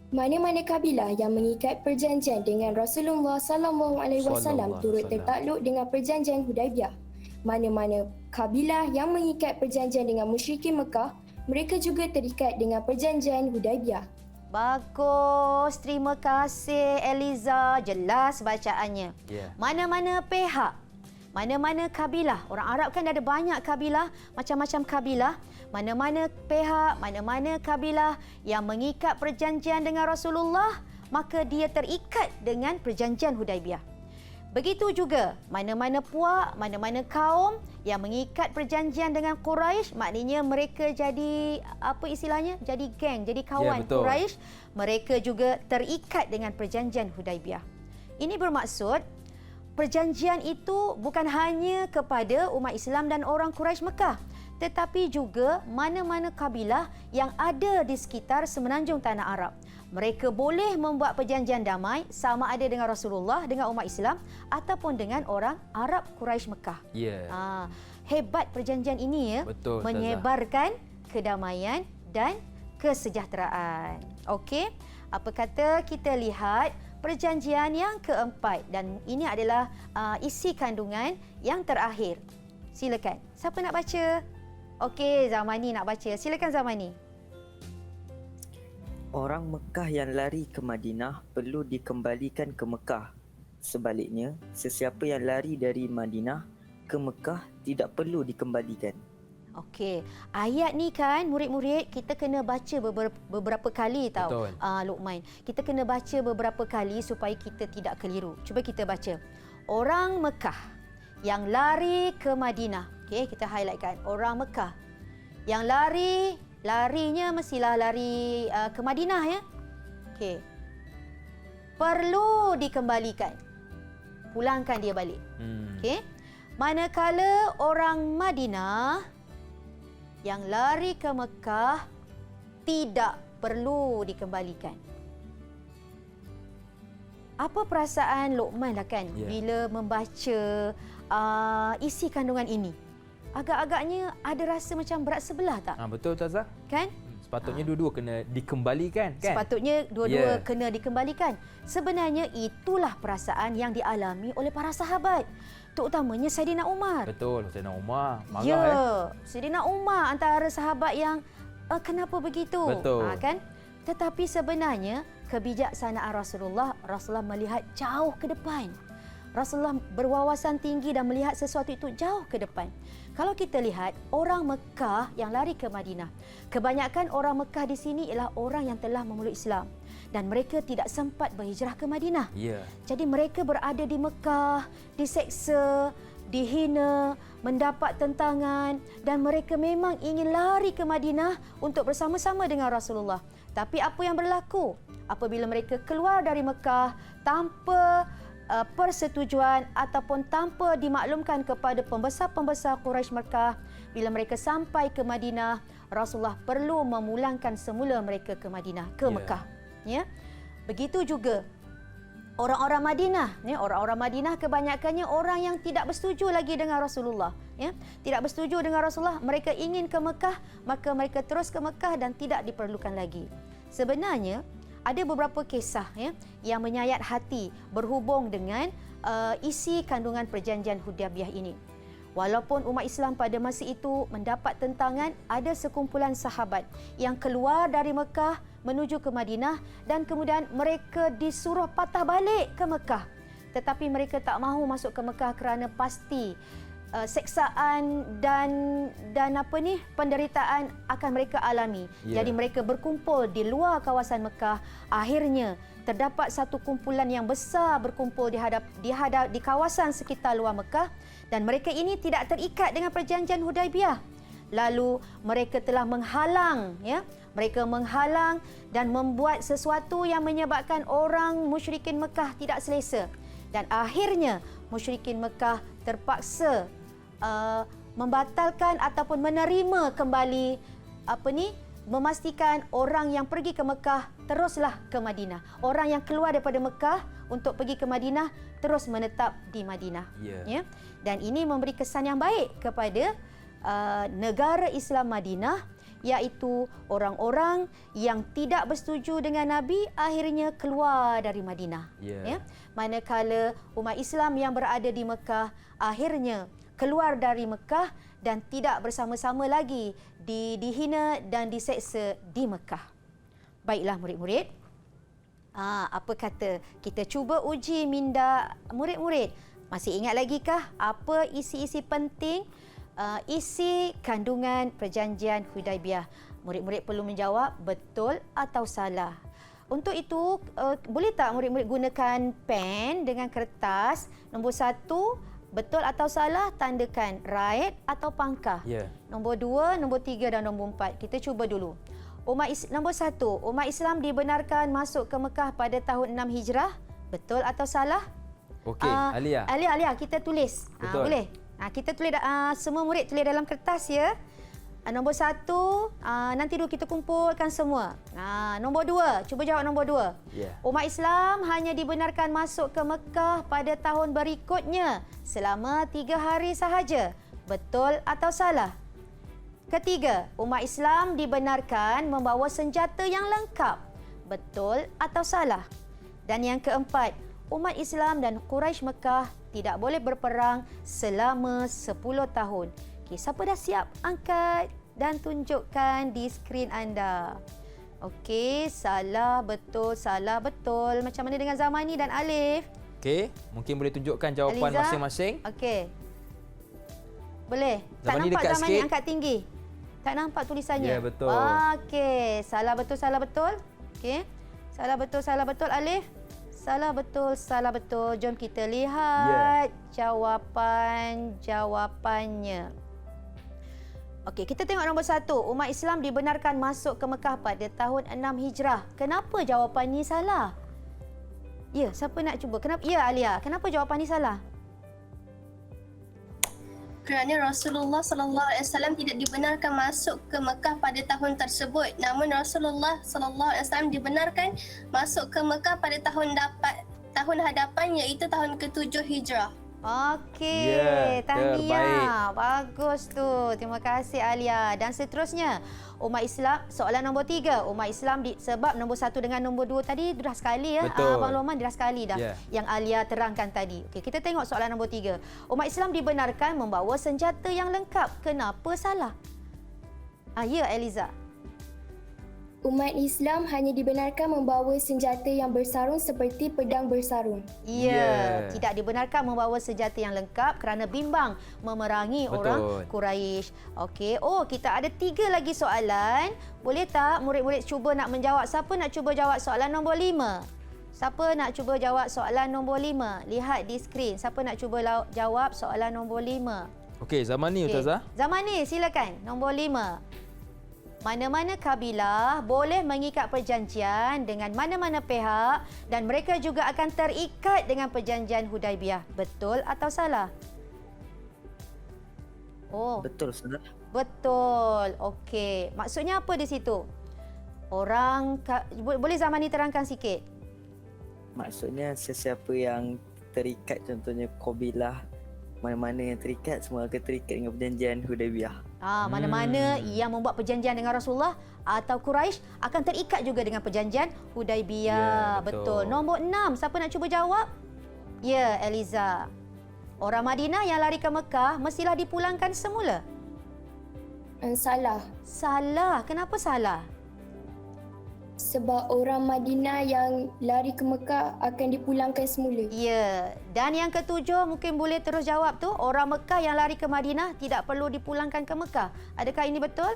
Mana-mana kabilah yang mengikat perjanjian dengan Rasulullah SAW turut tertakluk dengan perjanjian Hudaibiyah. Mana-mana kabilah yang mengikat perjanjian dengan musyrikin Mekah, mereka juga terikat dengan perjanjian Hudaibiyah. Bagus. Terima kasih Eliza. Jelas bacaannya. Ya. Mana-mana pihak, mana-mana kabilah. Orang Arab kan ada banyak kabilah, macam-macam kabilah. Mana-mana pihak, mana-mana kabilah yang mengikat perjanjian dengan Rasulullah, maka dia terikat dengan perjanjian Hudaibiyah. Begitu juga mana-mana puak, mana-mana kaum yang mengikat perjanjian dengan Quraisy, maknanya mereka jadi apa istilahnya? Jadi geng, jadi kawan betul. Quraisy, mereka juga terikat dengan perjanjian Hudaibiyah. Ini bermaksud perjanjian itu bukan hanya kepada umat Islam dan orang Quraisy Mekah, tetapi juga mana-mana kabilah yang ada di sekitar semenanjung tanah Arab. Mereka boleh membuat perjanjian damai sama ada dengan Rasulullah, dengan umat Islam ataupun dengan orang Arab Quraisy Mekah. Ya. Hebat perjanjian ini ya, Betul, Ustazah. menyebarkan kedamaian dan kesejahteraan. Okey, apa kata kita lihat perjanjian yang keempat, dan ini adalah isi kandungan yang terakhir. Silakan. Siapa nak baca? Okey, Zamani nak baca. Silakan Zamani. Orang Mekah yang lari ke Madinah perlu dikembalikan ke Mekah. Sebaliknya, sesiapa yang lari dari Madinah ke Mekah tidak perlu dikembalikan. Okey, ayat ni kan murid-murid kita kena baca beberapa kali tau. Betul. Luqman. Kita kena baca beberapa kali supaya kita tidak keliru. Cuba kita baca. Orang Mekah yang lari ke Madinah. Okey, kita highlightkan. Orang Mekah yang larinya mestilah lari ke Madinah ya. Okey. Perlu dikembalikan. Pulangkan dia balik. Okey. Manakala orang Madinah yang lari ke Mekah tidak perlu dikembalikan. Apa perasaan Luqman lah kan bila membaca isi kandungan ini? Agak-agaknya ada rasa macam berat sebelah tak? Betul Ustazah. Kan? Sepatutnya dua-dua kena dikembalikan kan? Sepatutnya dua-dua kena dikembalikan. Sebenarnya itulah perasaan yang dialami oleh para sahabat. Terutamanya Saidina Umar. Betul, Saidina Umar marah Ya, Saidina Umar antara sahabat yang kenapa begitu? Betul. Kan? Tetapi sebenarnya kebijaksanaan Rasulullah melihat jauh ke depan. Rasulullah berwawasan tinggi dan melihat sesuatu itu jauh ke depan. Kalau kita lihat orang Mekah yang lari ke Madinah, kebanyakan orang Mekah di sini ialah orang yang telah memeluk Islam dan mereka tidak sempat berhijrah ke Madinah. Ya. Jadi mereka berada di Mekah, diseksa, dihina, mendapat tentangan dan mereka memang ingin lari ke Madinah untuk bersama-sama dengan Rasulullah. Tapi apa yang berlaku apabila mereka keluar dari Mekah tanpa persetujuan ataupun tanpa dimaklumkan kepada pembesar-pembesar Quraisy Mekah, bila mereka sampai ke Madinah, Rasulullah perlu memulangkan semula mereka ke Madinah, ke Mekah. Ya. Begitu juga orang-orang Madinah, ya, orang-orang Madinah kebanyakannya orang yang tidak bersetuju lagi dengan Rasulullah, ya. Tidak bersetuju dengan Rasulullah, mereka ingin ke Mekah, maka mereka terus ke Mekah dan tidak diperlukan lagi. Sebenarnya ada beberapa kisah ya yang menyayat hati berhubung dengan isi kandungan perjanjian Hudaibiyah ini. Walaupun umat Islam pada masa itu mendapat tentangan, ada sekumpulan sahabat yang keluar dari Mekah menuju ke Madinah dan kemudian mereka disuruh patah balik ke Mekah. Tetapi mereka tak mahu masuk ke Mekah kerana pasti seksaan dan penderitaan akan mereka alami. Jadi mereka berkumpul di luar kawasan Mekah. Akhirnya terdapat satu kumpulan yang besar berkumpul di kawasan sekitar luar Mekah dan mereka ini tidak terikat dengan perjanjian Hudaibiyah. Lalu mereka telah menghalang ya. Mereka menghalang dan membuat sesuatu yang menyebabkan orang musyrikin Mekah tidak selesa. Dan akhirnya musyrikin Mekah terpaksa membatalkan ataupun menerima kembali memastikan orang yang pergi ke Mekah teruslah ke Madinah. Orang yang keluar daripada Mekah untuk pergi ke Madinah terus menetap di Madinah. Ya. Dan ini memberi kesan yang baik kepada negara Islam Madinah, iaitu orang-orang yang tidak bersetuju dengan Nabi akhirnya keluar dari Madinah. Ya. Manakala umat Islam yang berada di Mekah akhirnya keluar dari Mekah dan tidak bersama-sama lagi dihina dan diseksa di Mekah. Baiklah murid-murid. Apa kata kita cuba uji minda murid-murid. Masih ingat lagi kah apa isi-isi penting isi kandungan perjanjian Hudaibiyah? Murid-murid perlu menjawab betul atau salah. Untuk itu, boleh tak murid-murid gunakan pen dengan kertas? Nombor 1, betul atau salah, tandakan right atau pangkah. Nombor 2, nombor 3 dan nombor 4. Kita cuba dulu. Nombor 1, umat Islam dibenarkan masuk ke Mekah pada tahun 6 Hijrah. Betul atau salah? Okey, Alia. Alia, kita tulis. Betul. Boleh? Kita tulis, semua murid tulis dalam kertas ya. Nombor 1, nanti dulu kita kumpulkan semua. Nombor 2, cuba jawab nombor 2. Umat Islam hanya dibenarkan masuk ke Mekah pada tahun berikutnya selama 3 hari sahaja. Betul atau salah? Ketiga, umat Islam dibenarkan membawa senjata yang lengkap. Betul atau salah? Dan yang keempat, umat Islam dan Quraisy Mekah tidak boleh berperang selama 10 tahun. Okey, siapa dah siap? Angkat dan tunjukkan di skrin anda. Okey, salah betul, salah betul. Macam mana dengan Zamani dan Alif? Okey, mungkin boleh tunjukkan jawapan Aliza? masing-masing. Okey. Boleh. Tak Zamani nampak dekat Zamani sikit. angkat tinggi. Tak nampak tulisannya. Ya, betul. Okey, salah betul, salah betul. Okey. Salah betul, salah betul Alif. Salah betul, salah betul. Jom kita lihat jawapannya. Okey, kita tengok nombor 1. Umat Islam dibenarkan masuk ke Mekah pada tahun 6 Hijrah. Kenapa jawapan ni salah? Ya, siapa nak cuba? Kenapa? Ya, Alia. Kenapa jawapan ni salah? Kerana Rasulullah SAW tidak dibenarkan masuk ke Mekah pada tahun tersebut. Namun Rasulullah SAW dibenarkan masuk ke Mekah pada tahun hadapan iaitu tahun ke-7 Hijrah. Okey, tahniah. Bagus tu. Terima kasih Alia. Dan seterusnya, umat Islam, soalan nombor 3. Umat Islam sebab nombor 1 dengan nombor 2 tadi dah sekali ya. Abang Loman dah sekali dah yang Alia terangkan tadi. Okey, kita tengok soalan nombor 3. Umat Islam dibenarkan membawa senjata yang lengkap. Kenapa salah? Ya, Eliza. Umat Islam hanya dibenarkan membawa senjata yang bersarung seperti pedang bersarung. Ya, tidak dibenarkan membawa senjata yang lengkap kerana bimbang memerangi orang Quraisy. Okey. Kita ada 3 lagi soalan. Boleh tak murid-murid cuba nak menjawab? Siapa nak cuba jawab soalan nombor 5? Siapa nak cuba jawab soalan nombor 5? Lihat di skrin. Siapa nak cuba jawab soalan nombor 5? Okey, Zamani Ustazah. Zamani, silakan. Nombor 5. Mana-mana kabilah boleh mengikat perjanjian dengan mana-mana pihak dan mereka juga akan terikat dengan perjanjian Hudaibiyah. Betul atau salah? Betul, salah. Betul. Okey. Maksudnya apa di situ? Boleh Zamani terangkan sikit? Maksudnya sesiapa yang terikat, contohnya kabilah mana-mana yang terikat, semua akan terikat dengan perjanjian Hudaibiyah. Mana-mana yang membuat perjanjian dengan Rasulullah atau Quraisy akan terikat juga dengan perjanjian Hudaibiyah. Betul. Nombor 6, siapa nak cuba jawab? Ya, Eliza. Orang Madinah yang lari ke Mekah mestilah dipulangkan semula. Salah. Salah. Kenapa salah? Sebab orang Madinah yang lari ke Mekah akan dipulangkan semula. Ya. Dan yang ke-7 mungkin boleh terus jawab tu. Orang Mekah yang lari ke Madinah tidak perlu dipulangkan ke Mekah. Adakah ini betul?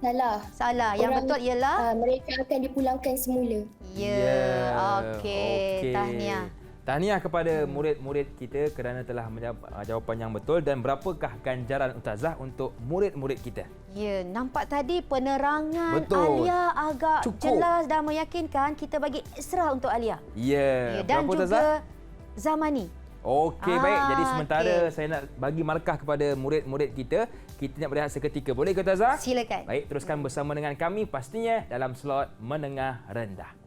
Salah. Salah. Yang betul ialah? Mereka akan dipulangkan semula. Ya. Okey. Tahniah. Tahniah kepada murid-murid kita kerana telah menjawab jawapan yang betul. Dan berapakah ganjaran Ustazah untuk murid-murid kita? Ya, nampak tadi penerangan Alia agak jelas dan meyakinkan. Kita bagi ekstra untuk Alia. Ya. Dan berapa, juga Ustazah? Zamani. Okey, baik. Jadi sementara saya nak bagi markah kepada murid-murid kita. Kita nak berehat seketika. Boleh ke, Ustazah? Silakan. Baik, teruskan bersama dengan kami pastinya dalam slot menengah rendah.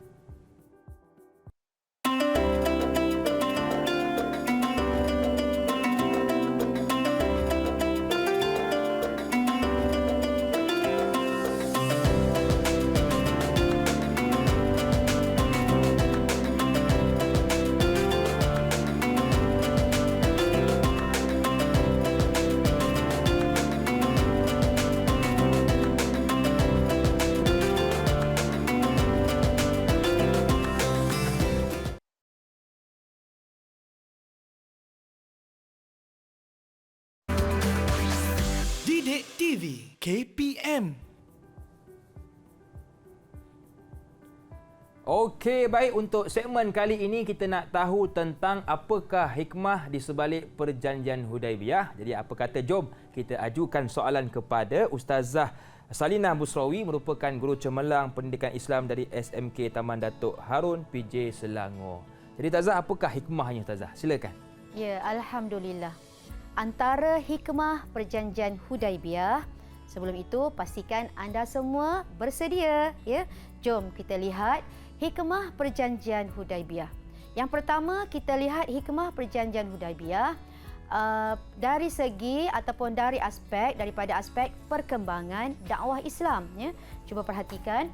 Didik TV KPM. Okey, baik, untuk segmen kali ini kita nak tahu tentang apakah hikmah di sebalik perjanjian Hudaibiyah. Jadi apa kata, jom kita ajukan soalan kepada Ustazah Salinah Busrawi, merupakan guru cemerlang pendidikan Islam dari SMK Taman Datuk Harun PJ Selangor. Jadi Ustazah, apakah hikmahnya Ustazah? Silakan. Ya, alhamdulillah. Antara hikmah perjanjian Hudaibiyah, sebelum itu pastikan anda semua bersedia, ya. Jom kita lihat hikmah perjanjian Hudaibiyah. Yang pertama, kita lihat hikmah perjanjian Hudaibiyah dari segi ataupun daripada aspek perkembangan dakwah Islam, ya. Cuba perhatikan,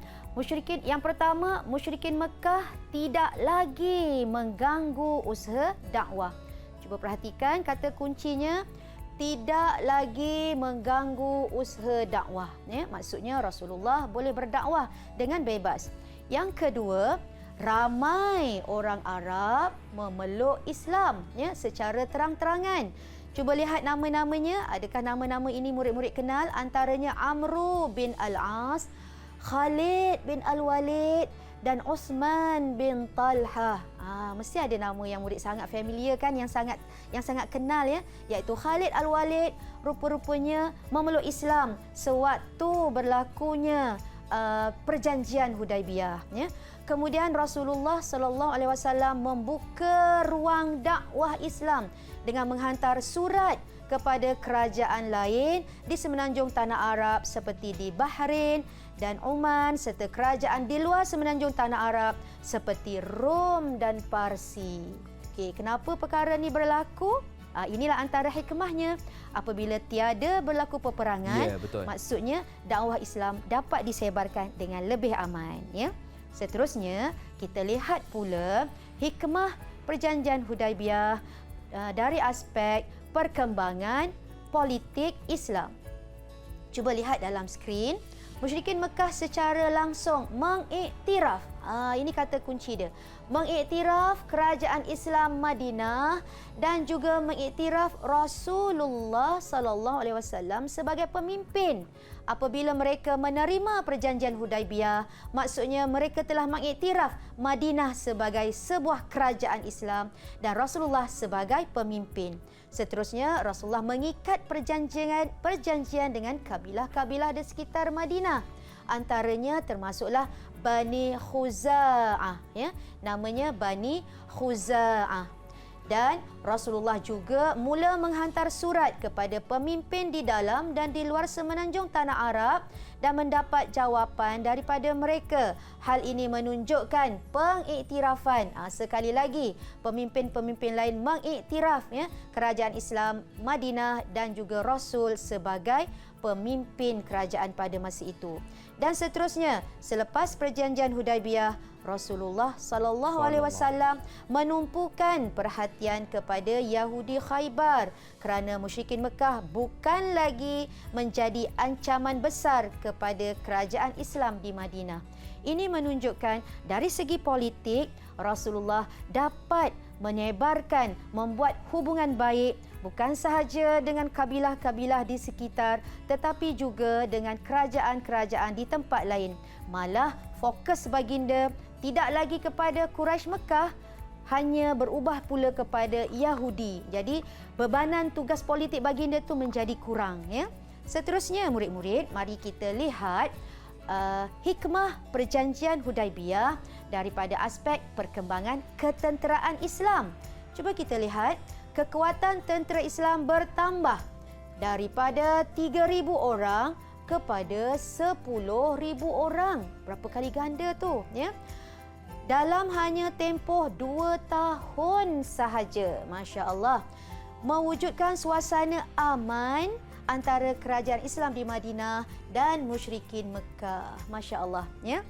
yang pertama, musyrikin Mekah tidak lagi mengganggu usaha dakwah. Cuba perhatikan kata kuncinya, tidak lagi mengganggu usaha dakwah, ya. Maksudnya Rasulullah boleh berdakwah dengan bebas. Yang kedua, ramai orang Arab memeluk Islam, ya, secara terang-terangan. Cuba lihat nama-namanya, adakah nama-nama ini murid-murid kenal? Antaranya Amru bin Al-As, Khalid bin Al-Walid dan Osman bin Talha. Mesti ada nama yang murid sangat familiar kan, yang sangat kenal, ya, iaitu Khalid Al-Walid. Rupa-rupanya memeluk Islam sewaktu berlakunya perjanjian Hudaibiyah, ya. Kemudian Rasulullah sallallahu alaihi wasallam membuka ruang dakwah Islam dengan menghantar surat kepada kerajaan lain di semenanjung tanah Arab seperti di Bahrain dan Oman, serta kerajaan di luar semenanjung tanah Arab seperti Rom dan Parsi. Okey, kenapa perkara ini berlaku? Inilah antara hikmahnya. Apabila tiada berlaku peperangan, maksudnya dakwah Islam dapat disebarkan dengan lebih aman, ya. Seterusnya, kita lihat pula hikmah perjanjian Hudaibiyah dari aspek perkembangan politik Islam. Cuba lihat dalam skrin. Musyrikin Mekah secara langsung mengiktiraf, ini kata kunci dia, mengiktiraf kerajaan Islam Madinah dan juga mengiktiraf Rasulullah sallallahu alaihi wasallam sebagai pemimpin. Apabila mereka menerima perjanjian Hudaibiyah, maksudnya mereka telah mengiktiraf Madinah sebagai sebuah kerajaan Islam dan Rasulullah sebagai pemimpin. Seterusnya, Rasulullah mengikat perjanjian dengan kabilah-kabilah di sekitar Madinah. Antaranya termasuklah Bani Khuza'ah, ya. Namanya Bani Khuza'ah. Dan Rasulullah juga mula menghantar surat kepada pemimpin di dalam dan di luar semenanjung tanah Arab dan mendapat jawapan daripada mereka. Hal ini menunjukkan pengiktirafan. Sekali lagi, pemimpin-pemimpin lain mengiktiraf, ya, kerajaan Islam Madinah dan juga Rasul sebagai pemimpin kerajaan pada masa itu. Dan seterusnya, selepas perjanjian Hudaibiyah, Rasulullah sallallahu alaihi wasallam menumpukan perhatian kepada Yahudi Khaybar kerana musyrikin Mekah bukan lagi menjadi ancaman besar kepada kerajaan Islam di Madinah. Ini menunjukkan dari segi politik Rasulullah dapat menyebarkan, membuat hubungan baik bukan sahaja dengan kabilah-kabilah di sekitar tetapi juga dengan kerajaan-kerajaan di tempat lain. Malah fokus baginda tidak lagi kepada Quraisy Mekah, hanya berubah pula kepada Yahudi. Jadi bebanan tugas politik baginda itu menjadi kurang, ya. Seterusnya murid-murid, mari kita lihat hikmah perjanjian Hudaibiyah daripada aspek perkembangan ketenteraan Islam. Cuba kita lihat, kekuatan tentera Islam bertambah daripada 3,000 orang kepada 10,000 orang. Berapa kali ganda tu, ya? Dalam hanya tempoh 2 tahun sahaja. Masya Allah. Mewujudkan suasana aman antara kerajaan Islam di Madinah dan musyrikin Mekah. Masya Allah, ya.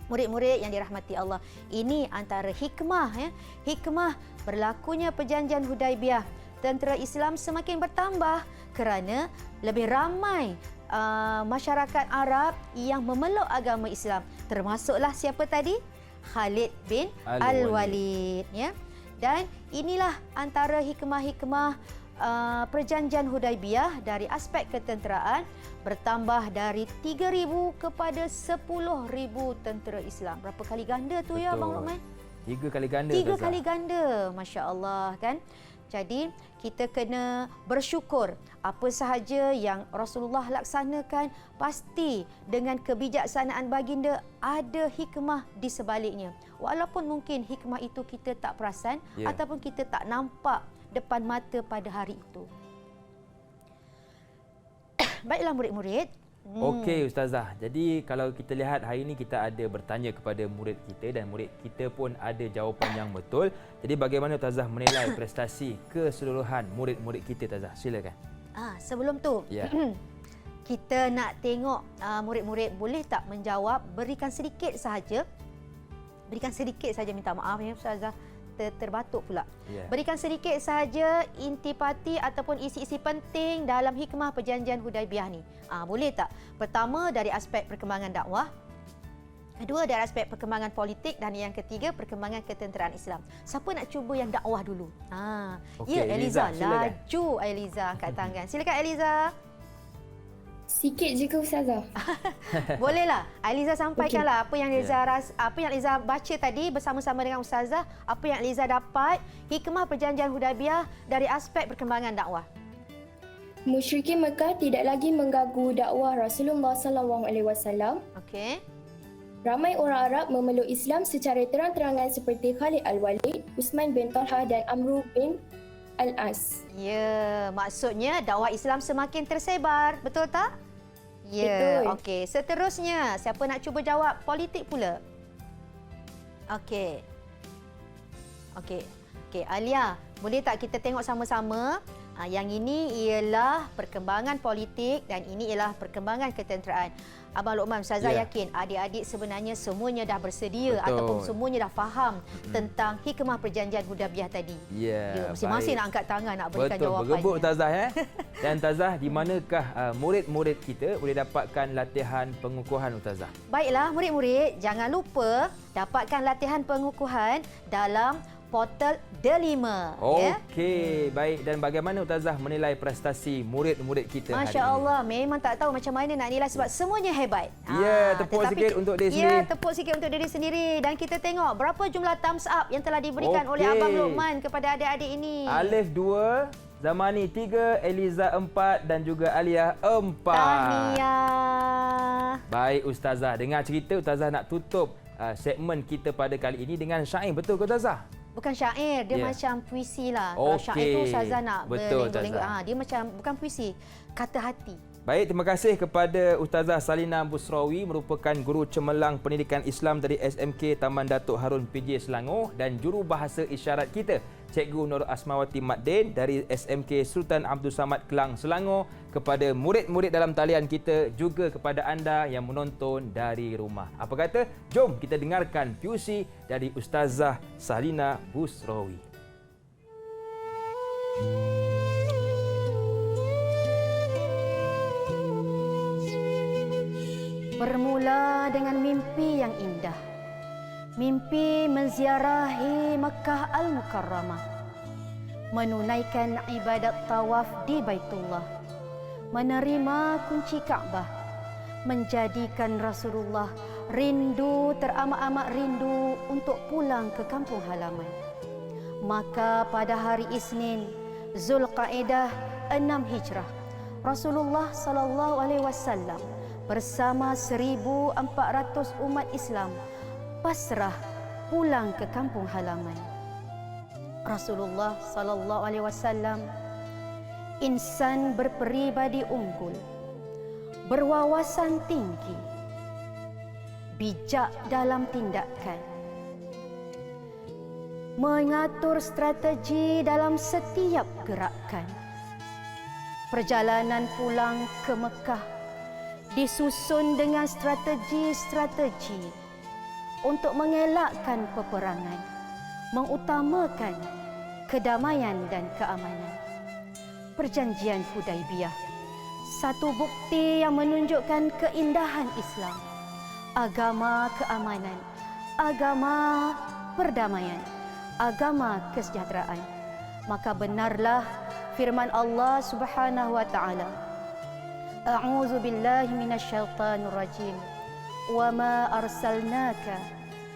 Murid-murid yang dirahmati Allah, ini antara hikmah, ya. Hikmah berlakunya perjanjian Hudaibiyah. Tentera Islam semakin bertambah kerana lebih ramai masyarakat Arab yang memeluk agama Islam. Termasuklah siapa tadi? Khalid bin Al-Walid, ya. Dan inilah antara hikmah-hikmah Perjanjian Hudaibiyah dari aspek ketenteraan bertambah dari 3,000 kepada 10,000 tentera Islam. Berapa kali ganda tu ya Abang Luqman? 3 kali ganda. 3 kali ganda. Masya Allah kan. Jadi kita kena bersyukur apa sahaja yang Rasulullah laksanakan, pasti dengan kebijaksanaan baginda ada hikmah di sebaliknya. Walaupun mungkin hikmah itu kita tak perasan ataupun kita tak nampak depan mata pada hari itu. Baiklah murid-murid. Okey Ustazah. Jadi kalau kita lihat hari ini kita ada bertanya kepada murid kita dan murid kita pun ada jawapan yang betul. Jadi bagaimana Ustazah menilai prestasi keseluruhan murid-murid kita Ustazah? Silakan. Sebelum tu, kita nak tengok murid-murid boleh tak menjawab, berikan sedikit sahaja. Berikan sedikit saja, minta maaf ya Ustazah. Terbatuk pula. Berikan sedikit sahaja intipati ataupun isi-isi penting dalam hikmah perjanjian Hudaibiyah ni. Boleh tak? Pertama dari aspek perkembangan dakwah, kedua dari aspek perkembangan politik dan yang ketiga perkembangan ketenteraan Islam. Siapa nak cuba yang dakwah dulu? Okey, Eliza, silakan. laju Eliza angkat tangan. Silakan Eliza. Sikit je ke Ustazah? Bolehlah. Eliza sampaikanlah apa yang Eliza baca tadi bersama-sama dengan Ustazah, apa yang Eliza dapat hikmah perjanjian Hudaibiyah dari aspek perkembangan dakwah. Musyrikin Mekah tidak lagi mengganggu dakwah Rasulullah SAW. Okey. Ramai orang Arab memeluk Islam secara terang-terangan seperti Khalid Al-Walid, Uthman bin Talha dan Amr bin Al-As. Ya, maksudnya dakwah Islam semakin tersebar, betul tak? Ya, Betul. okey. Seterusnya, siapa nak cuba jawab politik pula? Okey. Okey. Okey, Alia, boleh tak kita tengok sama-sama? Yang ini ialah perkembangan politik dan ini ialah perkembangan ketenteraan. Abang Luqman, Ustazah yakin adik-adik sebenarnya semuanya dah bersedia ataupun semuanya dah faham tentang hikmah perjanjian Hudaibiyah tadi. Masing-masing nak angkat tangan nak berikan jawapannya. Berebut Ustazah Dan Ustazah, di manakah murid-murid kita boleh dapatkan latihan pengukuhan Ustazah? Baiklah murid-murid, jangan lupa dapatkan latihan pengukuhan dalam portal Delima. Okey, baik. Dan bagaimana Ustazah menilai prestasi murid-murid kita hari ini? Masya Allah, memang tak tahu macam mana nak nilai sebab semuanya hebat. Tepuk sikit untuk diri sendiri. Ya, tepuk sikit untuk diri sendiri. Dan kita tengok berapa jumlah thumbs up yang telah diberikan oleh Abang Luqman kepada adik-adik ini. Alif 2, Zamani 3, Eliza 4 dan juga Alia 4. Tahniah. Baik Ustazah, dengar cerita Ustazah nak tutup segmen kita pada kali ini dengan syair, betul ke Ustazah? Bukan syair, dia macam puisi lah. Kalau syair tu Ustazah nak berlengguk-lengguk. Dia macam bukan puisi, kata hati. Baik, terima kasih kepada Ustazah Salina Busrawi, merupakan guru cemerlang pendidikan Islam dari SMK Taman Datuk Harun PJ Selangor, dan juru bahasa isyarat kita Cikgu Nur Asmawati Maddin dari SMK Sultan Abdul Samad Kelang Selangor, kepada murid-murid dalam talian kita, juga kepada anda yang menonton dari rumah. Apa kata? Jom kita dengarkan puisi dari Ustazah Salina Busrawi. Bermula dengan mimpi yang indah. Mimpi menziarahi Makkah Al-Mukarramah. Menunaikan ibadat tawaf di Baitullah. Menerima kunci Kaabah. Menjadikan Rasulullah rindu, teramat-amat rindu untuk pulang ke kampung halaman. Maka pada hari Isnin, Zulqa'edah 6 Hijrah, Rasulullah SAW bersama 1,400 umat Islam pasrah pulang ke kampung halaman. Rasulullah SAW insan berperibadi unggul, berwawasan tinggi, bijak dalam tindakan, mengatur strategi dalam setiap gerakan. Perjalanan pulang ke Mekah disusun dengan strategi-strategi untuk mengelakkan peperangan, mengutamakan kedamaian dan keamanan. Perjanjian Hudaibiyah, satu bukti yang menunjukkan keindahan Islam, agama keamanan, agama perdamaian, agama kesejahteraan. Maka benarlah Firman Allah Subhanahu wa taala, A'udzu billahi minasyaitonir rajim. Wa ma arsalnaka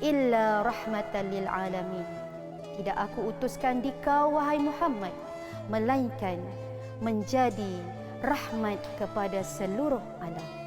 illa rahmatan lil alamin. Tidak aku utuskan di kau wahai Muhammad melainkan menjadi rahmat kepada seluruh alam.